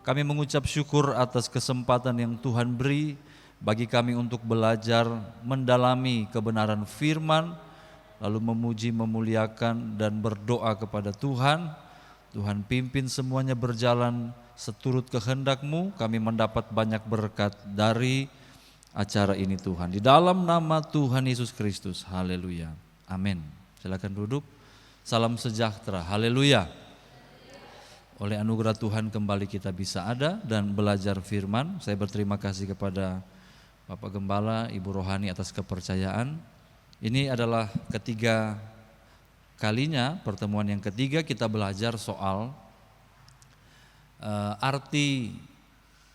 kami mengucap syukur atas kesempatan yang Tuhan beri bagi kami untuk belajar mendalami kebenaran firman, lalu memuji, memuliakan dan berdoa kepada Tuhan. Tuhan pimpin semuanya berjalan seturut kehendak-Mu, kami mendapat banyak berkat dari acara ini Tuhan. Di dalam nama Tuhan Yesus Kristus, haleluya, amin. Silakan duduk. Salam sejahtera, haleluya. Oleh anugerah Tuhan kembali kita bisa ada dan belajar firman. Saya berterima kasih kepada Bapak Gembala, Ibu Rohani atas kepercayaan. Ini adalah ketiga kalinya, pertemuan yang ketiga kita belajar soal arti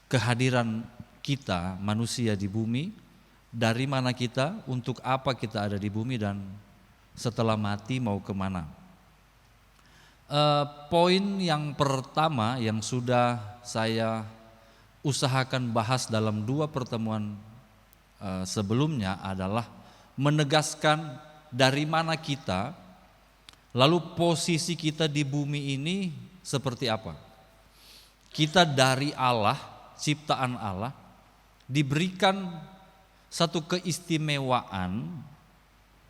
kehadiran kita manusia di bumi, dari mana kita, untuk apa kita ada di bumi, dan setelah mati mau kemana. Poin yang pertama yang sudah saya usahakan bahas dalam dua pertemuan sebelumnya adalah menegaskan dari mana kita, lalu posisi kita di bumi ini seperti apa. Kita dari Allah, ciptaan Allah, diberikan satu keistimewaan,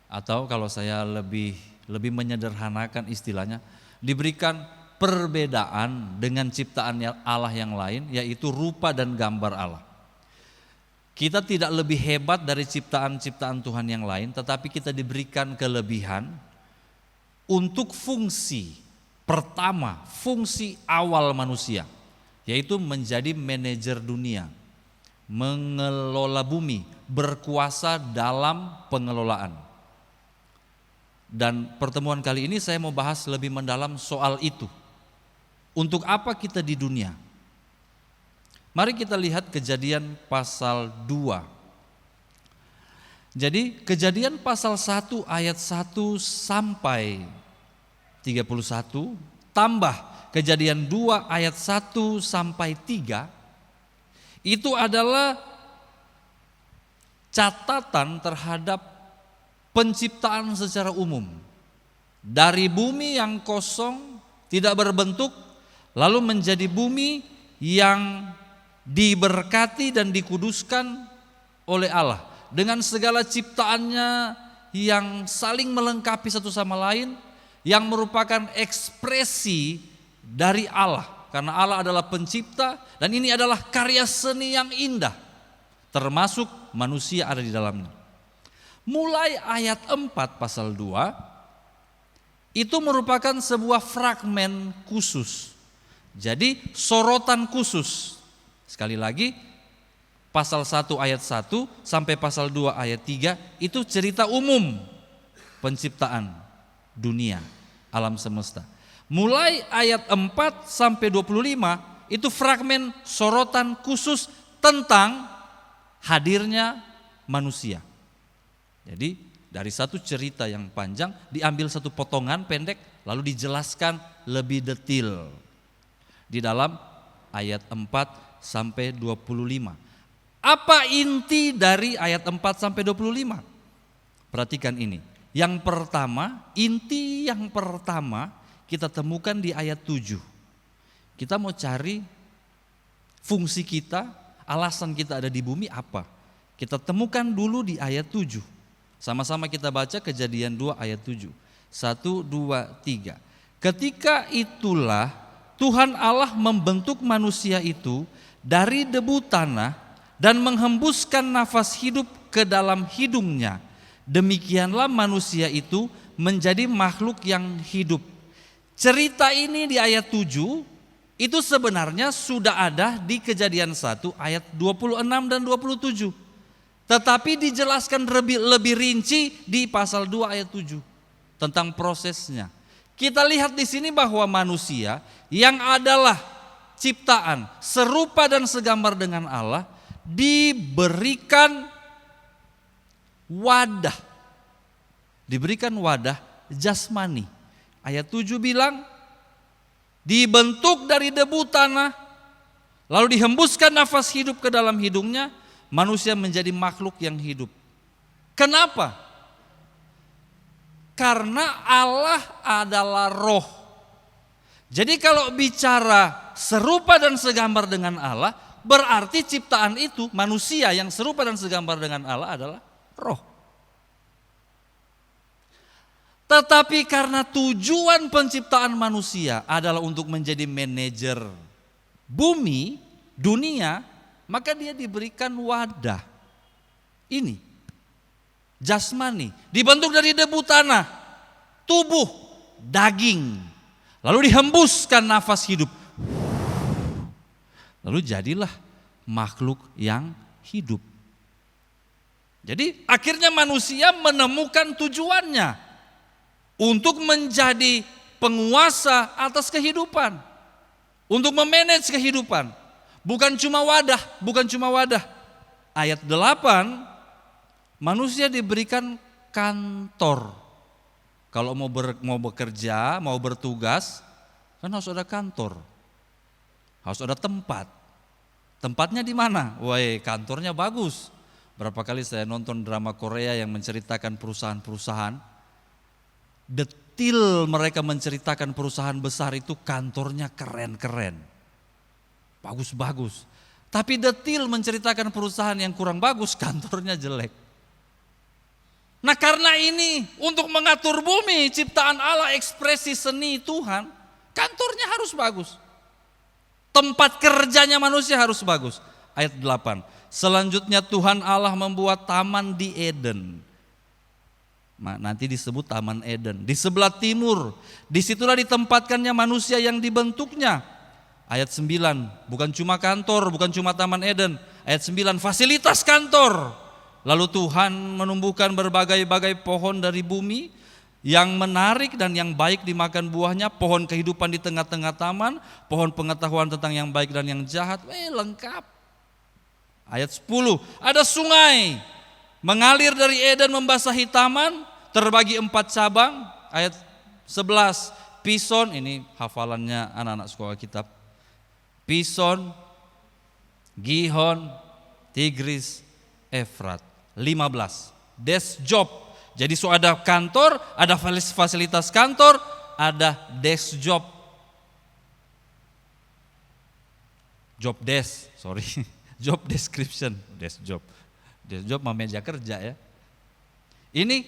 atau kalau saya lebih menyederhanakan istilahnya, diberikan perbedaan dengan ciptaan Allah yang lain, yaitu rupa dan gambar Allah. Kita tidak lebih hebat dari ciptaan-ciptaan Tuhan yang lain, tetapi kita diberikan kelebihan untuk fungsi pertama, fungsi awal manusia, yaitu menjadi manajer dunia, mengelola bumi, berkuasa dalam pengelolaan. Dan pertemuan kali ini saya mau bahas lebih mendalam soal itu. Untuk apa kita di dunia? Mari kita lihat Kejadian pasal 2. Jadi Kejadian pasal 1 ayat 1 sampai 31 tambah Kejadian 2 ayat 1 sampai 3 itu adalah catatan terhadap penciptaan secara umum. Dari bumi yang kosong, tidak berbentuk, lalu menjadi bumi yang diberkati dan dikuduskan oleh Allah, dengan segala ciptaannya yang saling melengkapi satu sama lain, yang merupakan ekspresi dari Allah, karena Allah adalah pencipta dan ini adalah karya seni yang indah, termasuk manusia ada di dalamnya. Mulai ayat 4 pasal 2 itu merupakan sebuah fragmen khusus, jadi sorotan khusus. Sekali lagi, pasal 1 ayat 1 sampai pasal 2 ayat 3 itu cerita umum penciptaan dunia, alam semesta. Mulai ayat 4 sampai 25 itu fragmen sorotan khusus tentang hadirnya manusia. Jadi dari satu cerita yang panjang diambil satu potongan pendek lalu dijelaskan lebih detail di dalam ayat 4 sampai 25. Apa inti dari ayat 4 sampai 25? Perhatikan ini. Yang pertama, inti yang pertama kita temukan di ayat 7. Kita mau cari fungsi kita, alasan kita ada di bumi apa. Kita temukan dulu di ayat 7. Sama-sama kita baca Kejadian 2 ayat 7. 1, 2, 3. Ketika itulah Tuhan Allah membentuk manusia itu dari debu tanah dan menghembuskan nafas hidup ke dalam hidungnya. Demikianlah manusia itu menjadi makhluk yang hidup. Cerita ini di ayat 7 itu sebenarnya sudah ada di Kejadian 1 ayat 26 dan 27. Tetapi dijelaskan lebih rinci di pasal 2 ayat 7 tentang prosesnya. Kita lihat di sini bahwa manusia yang adalah ciptaan serupa dan segambar dengan Allah diberikan wadah. Diberikan wadah jasmani. Ayat 7 bilang dibentuk dari debu tanah lalu dihembuskan nafas hidup ke dalam hidungnya, manusia menjadi makhluk yang hidup. Kenapa? Karena Allah adalah roh. Jadi kalau bicara serupa dan segambar dengan Allah, berarti ciptaan itu, manusia yang serupa dan segambar dengan Allah adalah roh. Tetapi karena tujuan penciptaan manusia adalah untuk menjadi manajer bumi, dunia, maka dia diberikan wadah. Ini, jasmani, dibentuk dari debu tanah, tubuh, daging, lalu dihembuskan nafas hidup. Lalu jadilah makhluk yang hidup. Jadi akhirnya manusia menemukan tujuannya untuk menjadi penguasa atas kehidupan, untuk memanage kehidupan. Bukan cuma wadah. Ayat 8, manusia diberikan kantor. Kalau mau bekerja, mau bertugas, kan harus ada kantor. Harus ada tempat. Tempatnya di mana? Wah, kantornya bagus. Berapa kali saya nonton drama Korea yang menceritakan perusahaan-perusahaan, detil mereka menceritakan perusahaan besar itu kantornya keren-keren, bagus-bagus. Tapi detil menceritakan perusahaan yang kurang bagus, kantornya jelek. Nah karena ini untuk mengatur bumi, ciptaan Allah, ekspresi seni Tuhan, kantornya harus bagus. Tempat kerjanya manusia harus bagus. Ayat 8, selanjutnya Tuhan Allah membuat taman di Eden. Nanti disebut Taman Eden. Di sebelah timur, disitulah ditempatkannya manusia yang dibentuknya. Ayat 9, bukan cuma kantor, bukan cuma Taman Eden. Ayat 9, fasilitas kantor. Lalu Tuhan menumbuhkan berbagai-bagai pohon dari bumi yang menarik dan yang baik dimakan buahnya, pohon kehidupan di tengah-tengah taman, pohon pengetahuan tentang yang baik dan yang jahat, lengkap. Ayat 10, ada sungai mengalir dari Eden membasahi taman, terbagi 4 cabang. Ayat 11, Pison, ini hafalannya anak-anak sekolah kitab. Pison, Gihon, Tigris, Efrat. 15, desk job. Jadi ada kantor, ada fasilitas kantor, ada desk job. Job desk, job description, desk job. Desk job mah meja kerja ya. Ini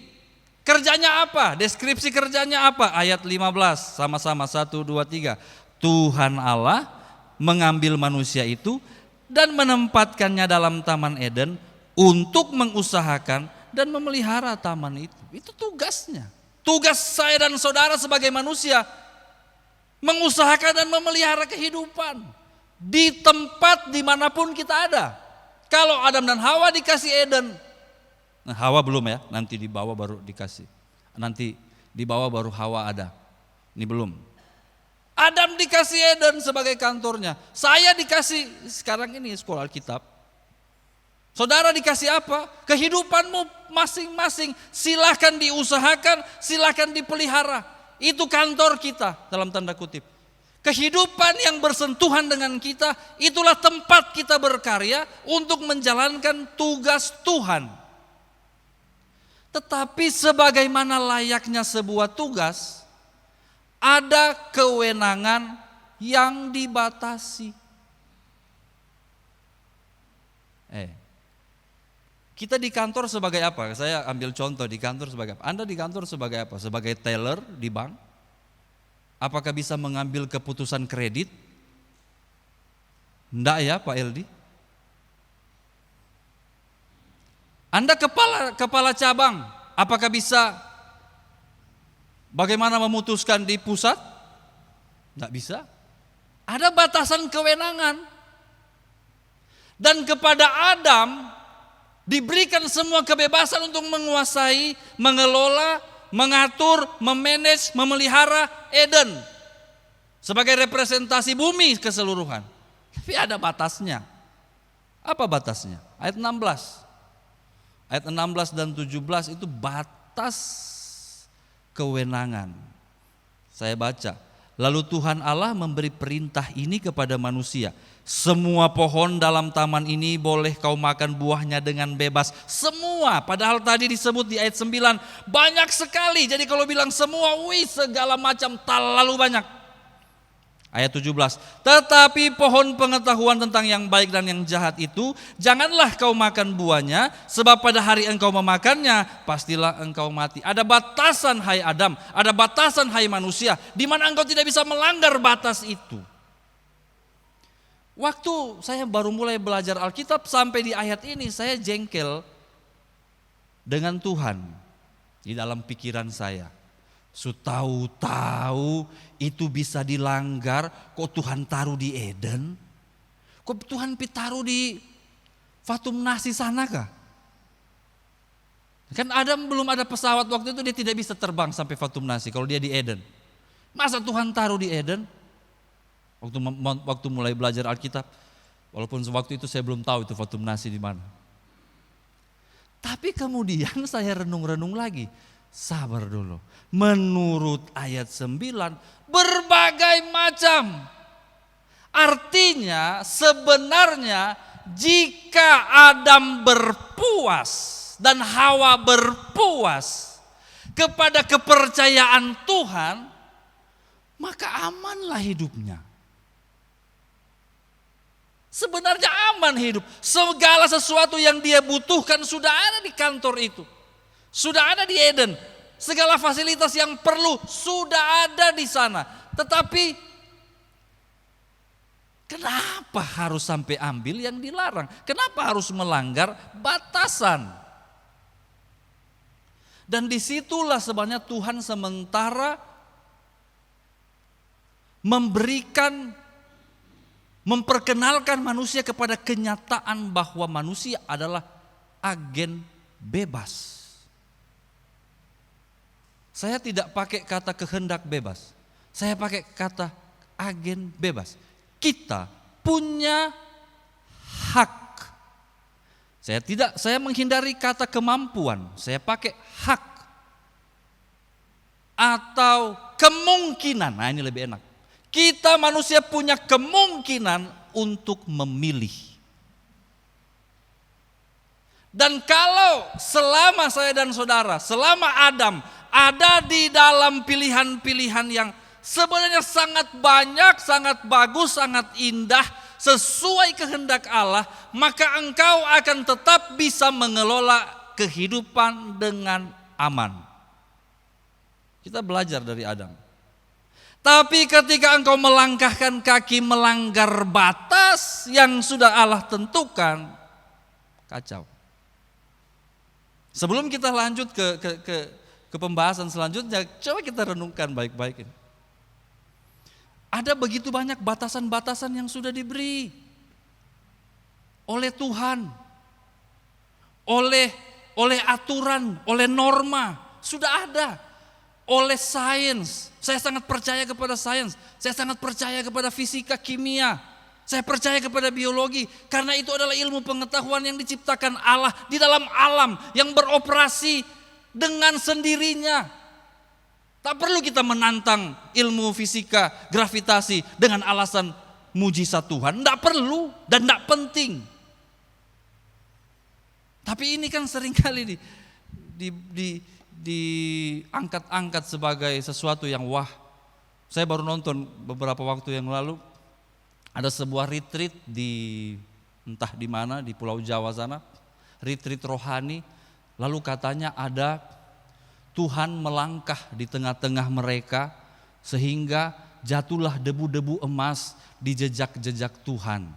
kerjanya apa? Deskripsi kerjanya apa? Ayat 15, sama-sama 1, 2, 3. Tuhan Allah mengambil manusia itu dan menempatkannya dalam Taman Eden untuk mengusahakan dan memelihara taman itu. Itu tugasnya. Tugas saya dan saudara sebagai manusia, mengusahakan dan memelihara kehidupan di tempat dimanapun kita ada. Kalau Adam dan Hawa dikasih Eden, nah Hawa belum ya, nanti di bawah baru dikasih. Nanti di bawah baru Hawa ada. Ini belum. Adam dikasih Eden sebagai kantornya. Saya dikasih sekarang ini sekolah Alkitab. Saudara dikasih apa? Kehidupanmu masing-masing. Silahkan diusahakan, silahkan dipelihara. Itu kantor kita dalam tanda kutip. Kehidupan yang bersentuhan dengan kita, itulah tempat kita berkarya untuk menjalankan tugas Tuhan. Tetapi sebagaimana layaknya sebuah tugas, ada kewenangan yang dibatasi. Kita di kantor sebagai apa? Saya ambil contoh di kantor sebagai apa? Anda di kantor sebagai apa? Sebagai teller di bank? Apakah bisa mengambil keputusan kredit? Enggak ya Pak Eldi? Anda kepala cabang, apakah bisa bagaimana memutuskan di pusat? Enggak bisa. Ada batasan kewenangan. Dan kepada Adam diberikan semua kebebasan untuk menguasai, mengelola, mengatur, memanage, memelihara Eden sebagai representasi bumi keseluruhan. Tapi ada batasnya. Apa batasnya? Ayat 16. Ayat 16 dan 17 itu batas kewenangan. Saya baca. Lalu Tuhan Allah memberi perintah ini kepada manusia. Semua pohon dalam taman ini boleh kau makan buahnya dengan bebas. Semua, padahal tadi disebut di ayat 9 banyak sekali. Jadi kalau bilang semua, segala macam terlalu banyak. Ayat 17, tetapi pohon pengetahuan tentang yang baik dan yang jahat itu, janganlah kau makan buahnya, sebab pada hari engkau memakannya, pastilah engkau mati. Ada batasan hai Adam, ada batasan hai manusia, di mana engkau tidak bisa melanggar batas itu. Waktu saya baru mulai belajar Alkitab sampai di ayat ini, saya jengkel dengan Tuhan di dalam pikiran saya. Tahu-tahu itu bisa dilanggar, kok Tuhan taruh di Eden? Kok Tuhan taruh di Fatum Nasi sana kah? Kan Adam belum ada pesawat waktu itu, dia tidak bisa terbang sampai Fatum Nasi kalau dia di Eden. Masa Tuhan taruh di Eden? Waktu mulai belajar Alkitab, walaupun waktu itu saya belum tahu itu Fatum Nasi di mana. Tapi kemudian saya renung-renung lagi. Sabar dulu. Menurut ayat 9, berbagai macam. Artinya sebenarnya jika Adam berpuas dan Hawa berpuas kepada kepercayaan Tuhan, maka amanlah hidupnya. Sebenarnya aman hidup. Segala sesuatu yang dia butuhkan sudah ada di kantor itu. Sudah ada di Eden. Segala fasilitas yang perlu sudah ada di sana. Tetapi kenapa harus sampai ambil yang dilarang? Kenapa harus melanggar batasan? Dan disitulah sebenarnya Tuhan sementara memperkenalkan manusia kepada kenyataan bahwa manusia adalah agen bebas. Saya tidak pakai kata kehendak bebas. Saya pakai kata agen bebas. Kita punya hak. Saya menghindari kata kemampuan. Saya pakai hak. Atau kemungkinan. Nah, ini lebih enak. Kita manusia punya kemungkinan untuk memilih. Dan kalau selama saya dan saudara, selama Adam ada di dalam pilihan-pilihan yang sebenarnya sangat banyak, sangat bagus, sangat indah, sesuai kehendak Allah, maka engkau akan tetap bisa mengelola kehidupan dengan aman. Kita belajar dari Adam. Tapi ketika engkau melangkahkan kaki melanggar batas yang sudah Allah tentukan, kacau. Sebelum kita lanjut ke pembahasan selanjutnya, coba kita renungkan baik-baik ini. Ada begitu banyak batasan-batasan yang sudah diberi oleh Tuhan, oleh aturan, oleh norma, sudah ada. Oleh sains, saya sangat percaya kepada sains, saya sangat percaya kepada fisika, kimia, saya percaya kepada biologi, karena itu adalah ilmu pengetahuan yang diciptakan Allah di dalam alam yang beroperasi dengan sendirinya. Tak perlu kita menantang ilmu fisika, gravitasi dengan alasan mujizat Tuhan, tidak perlu dan tidak penting. Tapi ini kan seringkali diangkat-angkat sebagai sesuatu yang wah. Saya baru nonton beberapa waktu yang lalu, ada sebuah retreat di entah di mana di Pulau Jawa sana, retreat rohani. Lalu katanya ada Tuhan melangkah di tengah-tengah mereka sehingga jatuhlah debu-debu emas di jejak-jejak Tuhan.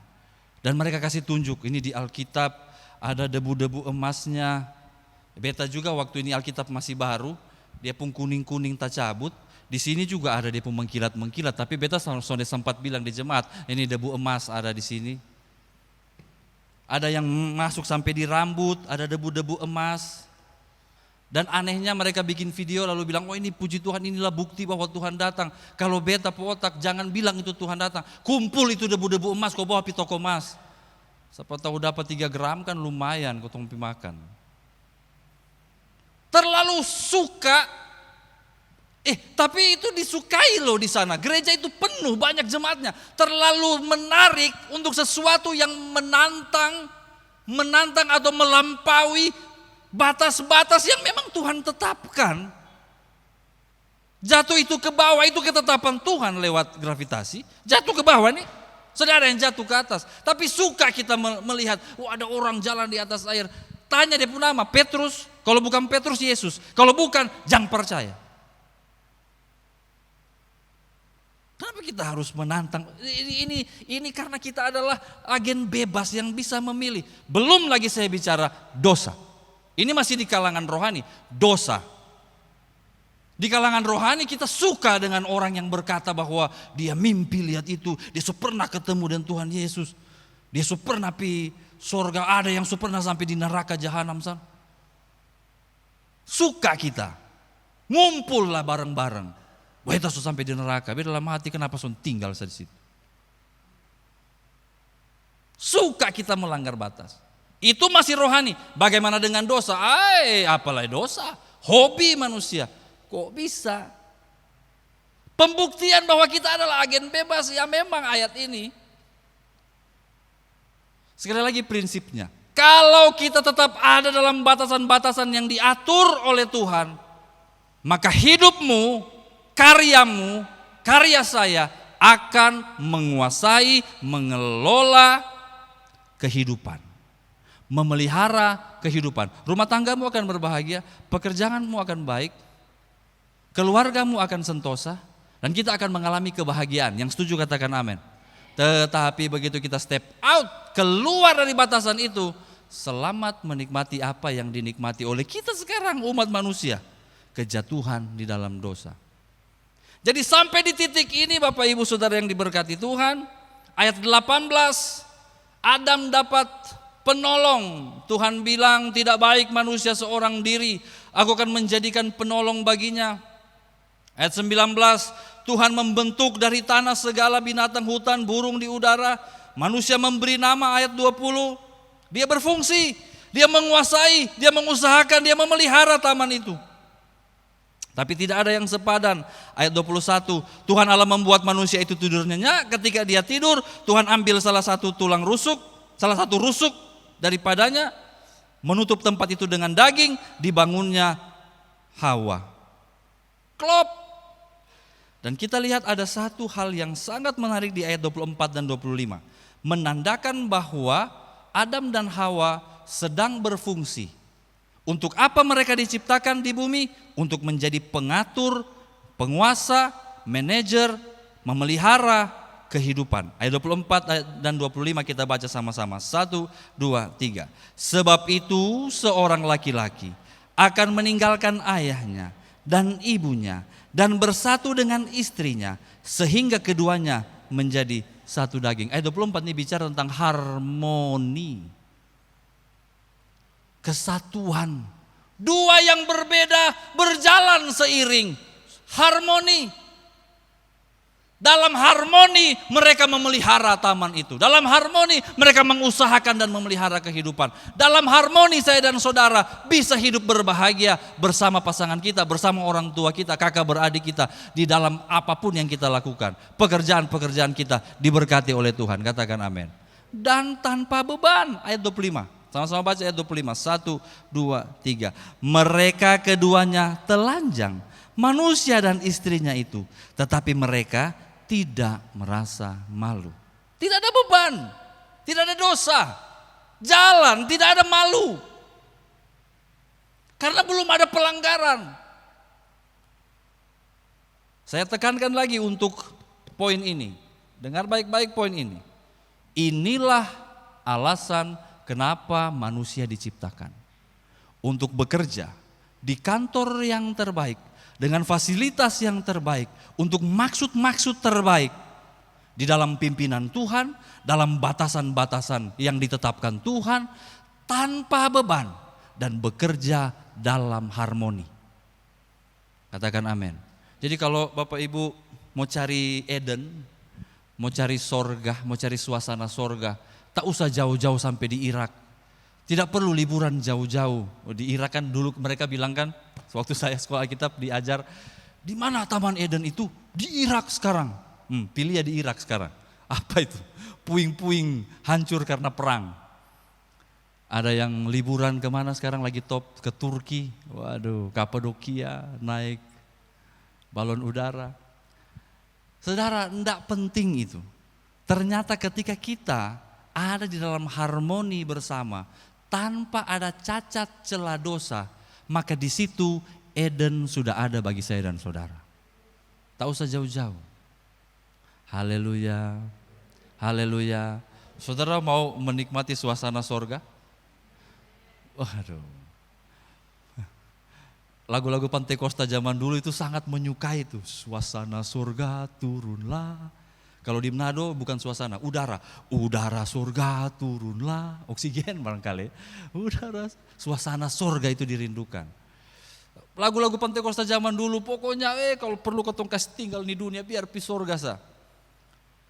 Dan mereka kasih tunjuk, ini di Alkitab ada debu-debu emasnya. Beta juga waktu ini Alkitab masih baru, dia pun kuning-kuning tak cabut. Di sini juga ada dia pun mengkilat-mengkilat, tapi beta sudah sempat bilang di jemaat, ini debu emas ada di sini. Ada yang masuk sampai di rambut, ada debu-debu emas. Dan anehnya mereka bikin video lalu bilang, oh ini puji Tuhan, inilah bukti bahwa Tuhan datang. Kalau beta potak jangan bilang itu Tuhan datang. Kumpul itu debu-debu emas, kau bawa pi toko emas. Siapa tahu dapat 3 gram kan lumayan kau tong pi makan. Terlalu suka, tapi itu disukai loh di sana. Gereja itu penuh, banyak jemaatnya. Terlalu menarik untuk sesuatu yang menantang atau melampaui batas-batas yang memang Tuhan tetapkan. Jatuh itu ke bawah, itu ketetapan Tuhan lewat gravitasi. Jatuh ke bawah nih, saudara yang jatuh ke atas. Tapi suka kita melihat, ada orang jalan di atas air. Tanya dia pun nama, Petrus. Kalau bukan Petrus, Yesus. Kalau bukan, jangan percaya. Kenapa kita harus menantang? Ini karena kita adalah agen bebas yang bisa memilih. Belum lagi saya bicara dosa. Ini masih di kalangan rohani, dosa. Di kalangan rohani kita suka dengan orang yang berkata bahwa dia mimpi lihat itu, dia pernah ketemu dengan Tuhan Yesus, dia pernah pi sorga, ada yang pernah sampai di neraka jahanam sana. Suka kita, ngumpullah bareng-bareng. Wah, kita sampai di neraka, tapi dalam hati kenapa tinggal di situ? Suka kita melanggar batas. Itu masih rohani. Bagaimana dengan dosa? Apalagi dosa? Hobi manusia. Kok bisa? Pembuktian bahwa kita adalah agen bebas, ya memang ayat ini. Sekali lagi prinsipnya, kalau kita tetap ada dalam batasan-batasan yang diatur oleh Tuhan, maka hidupmu, karyamu, karya saya akan menguasai, mengelola kehidupan, memelihara kehidupan. Rumah tanggamu akan berbahagia, pekerjaanmu akan baik, keluargamu akan sentosa, dan kita akan mengalami kebahagiaan. Yang setuju katakan amin. Tetapi begitu kita step out, keluar dari batasan itu, selamat menikmati apa yang dinikmati oleh kita sekarang umat manusia. Kejatuhan di dalam dosa. Jadi sampai di titik ini Bapak Ibu Saudara yang diberkati Tuhan, ayat 18, Adam dapat penolong. Tuhan bilang tidak baik manusia seorang diri, aku akan menjadikan penolong baginya. Ayat 19, Tuhan membentuk dari tanah segala binatang hutan, burung di udara. Manusia memberi nama, ayat 20. Dia berfungsi, dia menguasai, dia mengusahakan, dia memelihara taman itu. Tapi tidak ada yang sepadan. Ayat 21, Tuhan Allah membuat manusia itu tidur nyenyak. Ketika dia tidur, Tuhan ambil salah satu rusuk daripadanya, menutup tempat itu dengan daging, dibangunnya Hawa. Klop. Dan kita lihat ada satu hal yang sangat menarik di ayat 24 dan 25. Menandakan bahwa Adam dan Hawa sedang berfungsi. Untuk apa mereka diciptakan di bumi? Untuk menjadi pengatur, penguasa, manajer, memelihara kehidupan. Ayat 24 dan 25 kita baca sama-sama. 1, 2, 3. Sebab itu seorang laki-laki akan meninggalkan ayahnya dan ibunya dan bersatu dengan istrinya sehingga keduanya menjadi satu daging. Ayat 24 ini bicara tentang harmoni, kesatuan. Dua yang berbeda berjalan seiring, harmoni. Dalam harmoni mereka memelihara taman itu. Dalam harmoni mereka mengusahakan dan memelihara kehidupan. Dalam harmoni saya dan saudara bisa hidup berbahagia bersama pasangan kita, bersama orang tua kita, kakak beradik kita, di dalam apapun yang kita lakukan. Pekerjaan-pekerjaan kita diberkati oleh Tuhan, katakan amin. Dan tanpa beban, ayat 25. Sama-sama baca ayat 25, 1, 2, 3. Mereka keduanya telanjang, manusia dan istrinya itu, tetapi mereka tidak merasa malu. Tidak ada beban, tidak ada dosa, jalan tidak ada malu. Karena belum ada pelanggaran. Saya tekankan lagi untuk poin ini. Dengar baik-baik poin ini. Inilah alasan kenapa manusia diciptakan. Untuk bekerja di kantor yang terbaik, dengan fasilitas yang terbaik, untuk maksud-maksud terbaik di dalam pimpinan Tuhan, dalam batasan-batasan yang ditetapkan Tuhan, tanpa beban dan bekerja dalam harmoni. Katakan amin. Jadi kalau Bapak Ibu mau cari Eden, mau cari sorga, mau cari suasana sorga, tak usah jauh-jauh sampai di Irak. Tidak perlu liburan jauh-jauh. Di Irak kan dulu mereka bilang kan, waktu saya sekolah Alkitab diajar, di mana Taman Eden itu? Di Irak sekarang. Pilih ya di Irak sekarang. Apa itu? Puing-puing hancur karena perang. Ada yang liburan kemana sekarang lagi top? Ke Turki. Waduh, Kapadokia naik. balon udara. Saudara, tidak penting itu. Ternyata ketika kita ada di dalam harmoni bersama, tanpa ada cacat celah dosa, maka di situ Eden sudah ada bagi saya dan saudara. Tak usah jauh-jauh. Haleluya, haleluya. Saudara mau menikmati suasana sorga? Waduh. Lagu-lagu Pantai Kosta zaman dulu itu sangat menyukai itu. Suasana surga turunlah. Kalau di Manado bukan suasana, udara. Udara surga turunlah, oksigen barangkali. Udara, suasana surga itu dirindukan. Lagu-lagu Pantai Kosta zaman dulu, pokoknya kalau perlu ketong kasih tinggal di dunia biar pi surga sah.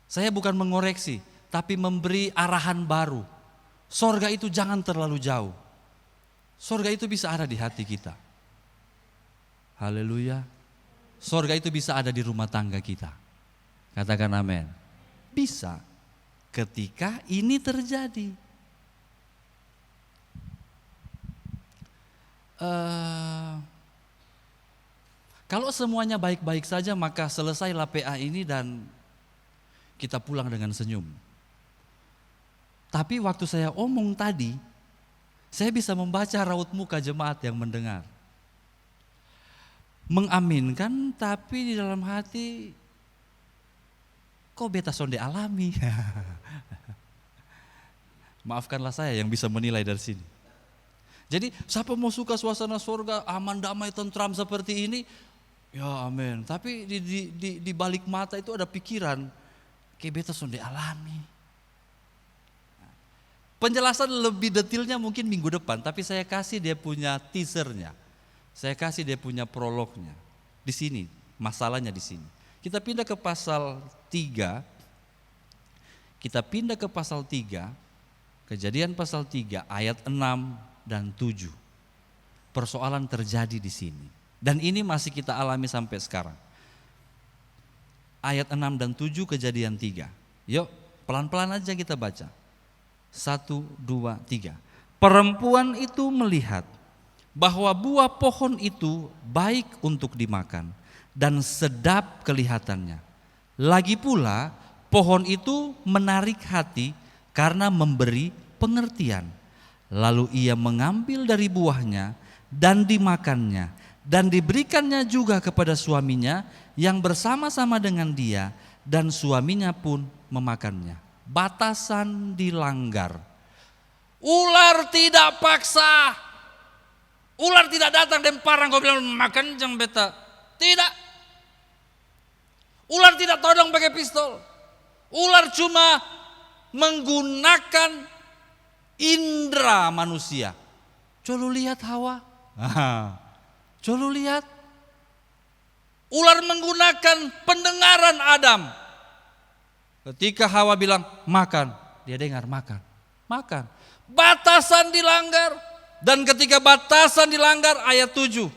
Saya bukan mengoreksi, tapi memberi arahan baru. Surga itu jangan terlalu jauh. Surga itu bisa ada di hati kita. Haleluya. Surga itu bisa ada di rumah tangga kita. Katakan amin. Bisa ketika ini terjadi. Kalau semuanya baik-baik saja maka selesailah PA ini dan kita pulang dengan senyum. Tapi waktu saya omong tadi, saya bisa membaca raut muka jemaat yang mendengar. Mengaminkan tapi di dalam hati, kok beta sonde alami? Maafkanlah saya yang bisa menilai dari sini. Jadi siapa mau suka suasana surga aman, damai, tentram seperti ini? Ya amin. Tapi di balik mata itu ada pikiran, kayak beta sonde alami. Penjelasan lebih detailnya mungkin minggu depan, tapi saya kasih dia punya teasernya. Saya kasih dia punya prolognya. Di sini, masalahnya di sini. Kita pindah ke pasal 3. Kita pindah ke pasal 3. Kejadian pasal 3 ayat 6 dan 7. Persoalan terjadi di sini. Dan ini masih kita alami sampai sekarang. Ayat 6 dan 7 Kejadian 3. Yuk, pelan-pelan aja kita baca. 1, 2, 3. Perempuan itu melihat bahwa buah pohon itu baik untuk dimakan dan sedap kelihatannya. Lagi pula pohon itu menarik hati karena memberi pengertian. Lalu ia mengambil dari buahnya dan dimakannya dan diberikannya juga kepada suaminya yang bersama-sama dengan dia, dan suaminya pun memakannya. Batasan dilanggar. Ular tidak paksa. Ular tidak datang dan parang kau bilang makan jang beta. Tidak. Ular tidak todong pakai pistol. Ular cuma menggunakan indera manusia. Coba lihat Hawa. Coba lihat. Ular menggunakan pendengaran Adam. Ketika Hawa bilang makan, dia dengar makan. Makan. Batasan dilanggar. Dan ketika batasan dilanggar, ayat 7.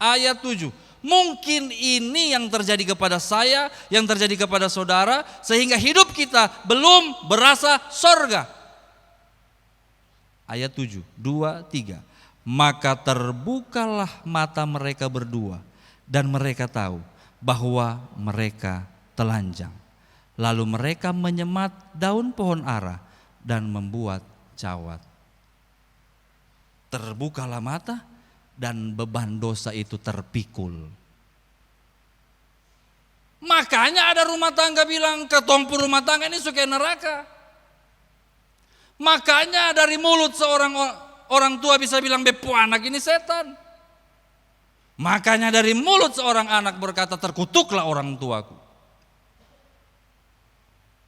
Ayat 7. Mungkin ini yang terjadi kepada saya, yang terjadi kepada saudara, sehingga hidup kita belum berasa sorga. Ayat 7, 2, 3. Maka terbukalah mata mereka berdua, dan mereka tahu bahwa mereka telanjang. Lalu mereka menyemat daun pohon ara dan membuat cawat. Terbukalah mata dan beban dosa itu terpikul. Makanya ada rumah tangga bilang ketompu rumah tangga ini suka neraka. Makanya dari mulut seorang orang tua bisa bilang bepu anak ini setan. Makanya dari mulut seorang anak berkata terkutuklah orang tuaku.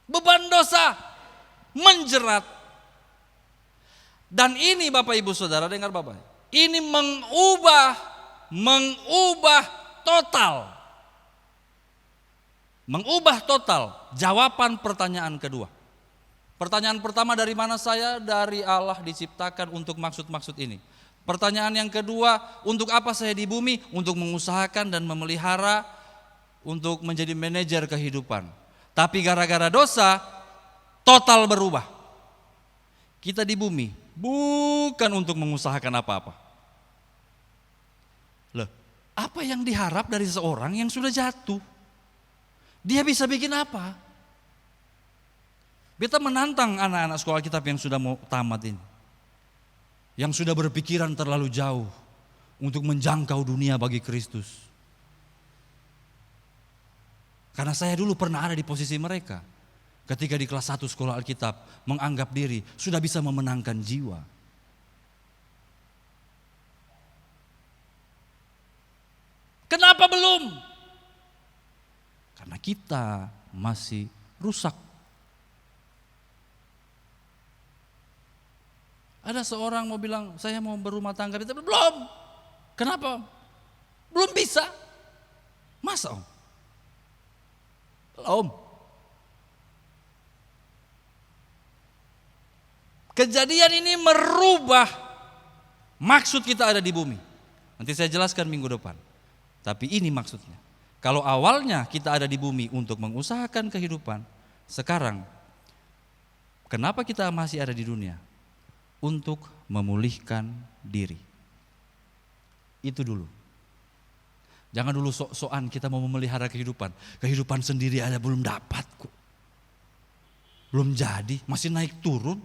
Beban dosa menjerat. Dan ini Bapak Ibu Saudara, dengar Bapak, ini mengubah total. Mengubah total jawaban pertanyaan kedua. Pertanyaan pertama dari mana saya? Dari Allah diciptakan untuk maksud-maksud ini. Pertanyaan yang kedua, untuk apa saya di bumi? Untuk mengusahakan dan memelihara, untuk menjadi manajer kehidupan. Tapi gara-gara dosa, total berubah. Kita di bumi bukan untuk mengusahakan apa-apa. Loh, Apa yang diharap dari seorang yang sudah jatuh? Dia bisa bikin apa? Beta menantang anak-anak sekolah kitab yang sudah mau tamat ini. Yang sudah berpikiran terlalu jauh untuk menjangkau dunia bagi Kristus. Karena saya dulu pernah ada di posisi mereka. Ketika di kelas 1 sekolah Alkitab menganggap diri sudah bisa memenangkan jiwa. Kenapa belum? Karena kita masih rusak. Ada seorang mau bilang, saya mau berumah tangga. Belum. Kenapa? Belum bisa. Masa om? Belum. Kejadian ini merubah maksud kita ada di bumi. Nanti saya jelaskan minggu depan. Tapi ini maksudnya. Kalau awalnya kita ada di bumi untuk mengusahakan kehidupan, sekarang kenapa kita masih ada di dunia? Untuk memulihkan diri. Itu dulu. Jangan dulu sok-sokan kita mau memelihara kehidupan. Kehidupan sendiri ada belum dapat kok. Belum jadi, masih naik turun.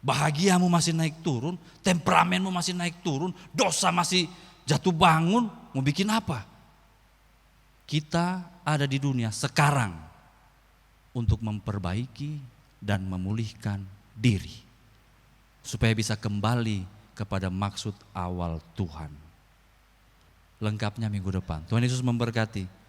Bahagiamu masih naik turun, temperamenmu masih naik turun, dosa masih jatuh bangun. Mau bikin apa? Kita ada di dunia sekarang untuk memperbaiki dan memulihkan diri. Supaya bisa kembali kepada maksud awal Tuhan. Lengkapnya minggu depan. Tuhan Yesus memberkati.